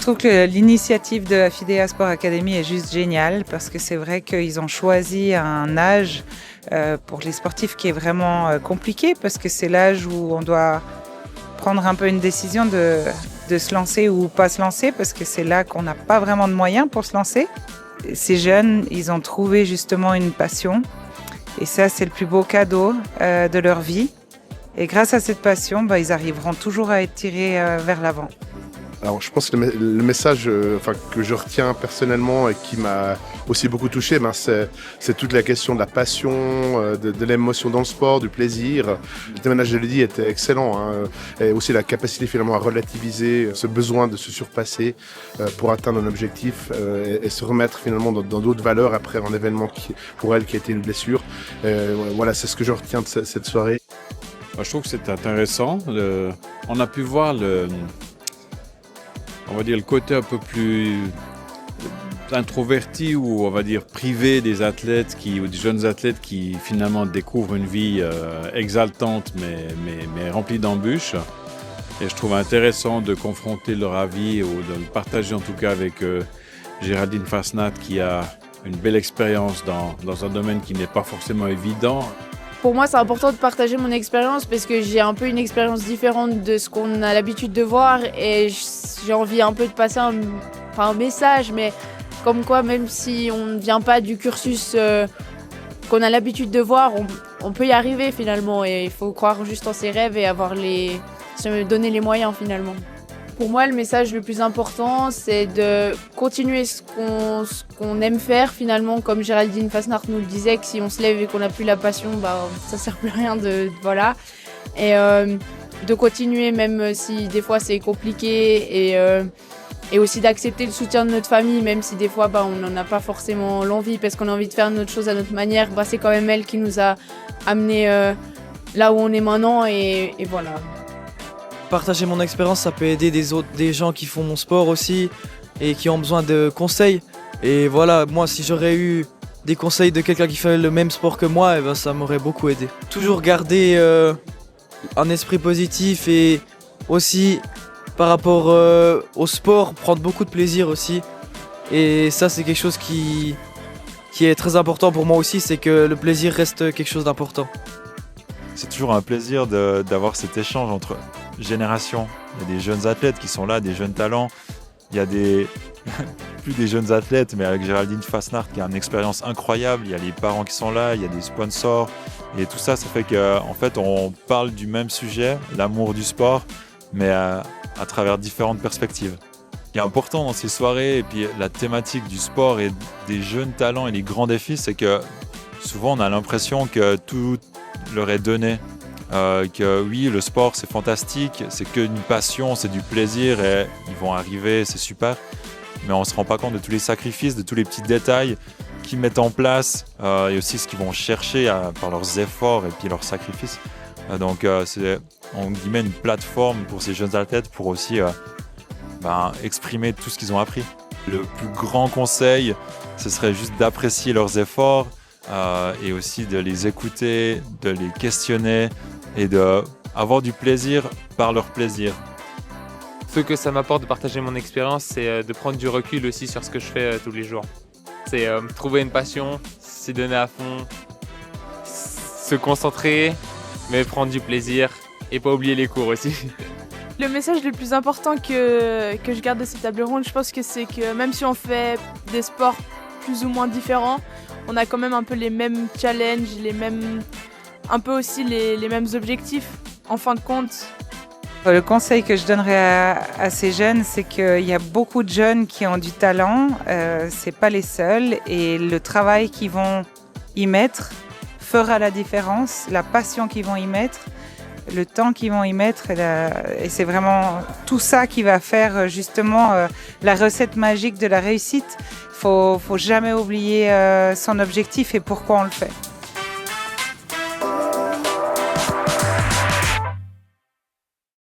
trouve que l'initiative de Affidea Sport Academy est juste géniale parce que c'est vrai qu'ils ont choisi un âge pour les sportifs qui est vraiment compliqué parce que c'est l'âge où on doit prendre un peu une décision de se lancer ou pas se lancer parce que c'est là qu'on n'a pas vraiment de moyens pour se lancer. Ces jeunes, ils ont trouvé justement une passion et ça, c'est le plus beau cadeau de leur vie. Et grâce à cette passion, ils arriveront toujours à être tirés vers l'avant. Alors, je pense que le message que je retiens personnellement et qui m'a aussi beaucoup touché, c'est toute la question de la passion, de l'émotion dans le sport, du plaisir. Le témoignage de Lydie était excellent, et aussi la capacité finalement à relativiser ce besoin de se surpasser pour atteindre un objectif et se remettre finalement dans d'autres valeurs après un événement pour elle qui a été une blessure. Voilà, c'est ce que je retiens de cette soirée. Je trouve que c'est intéressant. On a pu voir le côté un peu plus introverti ou on va dire privé des athlètes ou des jeunes athlètes qui finalement découvrent une vie exaltante mais remplie d'embûches. Et je trouve intéressant de confronter leur avis ou de le partager en tout cas avec Géraldine Fasnacht qui a une belle expérience dans un domaine qui n'est pas forcément évident. Pour moi, c'est important de partager mon expérience parce que j'ai un peu une expérience différente de ce qu'on a l'habitude de voir et j'ai envie un peu de passer un message, mais comme quoi, même si on ne vient pas du cursus qu'on a l'habitude de voir, on peut y arriver finalement et il faut croire juste en ses rêves et se donner les moyens finalement. Pour moi, le message le plus important, c'est de continuer ce qu'on aime faire finalement, comme Géraldine Fasnacht nous le disait, que si on se lève et qu'on n'a plus la passion, ça sert plus à rien voilà. Et de continuer même si des fois c'est compliqué et aussi d'accepter le soutien de notre famille, même si des fois on n'en a pas forcément l'envie parce qu'on a envie de faire notre chose à notre manière. C'est quand même elle qui nous a amenés là où on est maintenant et voilà. Partager mon expérience, ça peut aider des gens qui font mon sport aussi et qui ont besoin de conseils. Et voilà, moi, si j'aurais eu des conseils de quelqu'un qui fait le même sport que moi, ça m'aurait beaucoup aidé. Toujours garder un esprit positif et aussi par rapport au sport, prendre beaucoup de plaisir aussi. Et ça, c'est quelque chose qui est très important pour moi aussi, c'est que le plaisir reste quelque chose d'important. C'est toujours un plaisir d'avoir cet échange entre générations. Il y a des jeunes athlètes qui sont là, des jeunes talents. Il y a plus des jeunes athlètes, mais avec Géraldine Fasnacht qui a une expérience incroyable. Il y a les parents qui sont là, il y a des sponsors. Et tout ça, ça fait qu'en fait, on parle du même sujet, l'amour du sport, mais à travers différentes perspectives. Ce qui est important dans ces soirées, et puis la thématique du sport et des jeunes talents et les grands défis, c'est que souvent on a l'impression que tout leur est donné. Que oui, le sport c'est fantastique, c'est qu'une passion, c'est du plaisir et ils vont arriver, c'est super. Mais on ne se rend pas compte de tous les sacrifices, de tous les petits détails qu'ils mettent en place et aussi ce qu'ils vont chercher par leurs efforts et puis leurs sacrifices. Donc c'est en guillemets une plateforme pour ces jeunes athlètes pour aussi exprimer tout ce qu'ils ont appris. Le plus grand conseil, ce serait juste d'apprécier leurs efforts et aussi de les écouter, de les questionner et d'avoir du plaisir par leur plaisir. Ce que ça m'apporte de partager mon expérience, c'est de prendre du recul aussi sur ce que je fais tous les jours. C'est trouver une passion, s'y donner à fond, se concentrer, mais prendre du plaisir et pas oublier les cours aussi. Le message le plus important que je garde de cette table ronde, je pense que c'est que même si on fait des sports plus ou moins différents, on a quand même un peu les mêmes challenges, un peu aussi les mêmes objectifs en fin de compte. Le conseil que je donnerais à ces jeunes, c'est qu'il y a beaucoup de jeunes qui ont du talent, c'est pas les seuls, et le travail qu'ils vont y mettre fera la différence, la passion qu'ils vont y mettre, le temps qu'ils vont y mettre, et c'est vraiment tout ça qui va faire justement la recette magique de la réussite. Faut jamais oublier son objectif et pourquoi on le fait.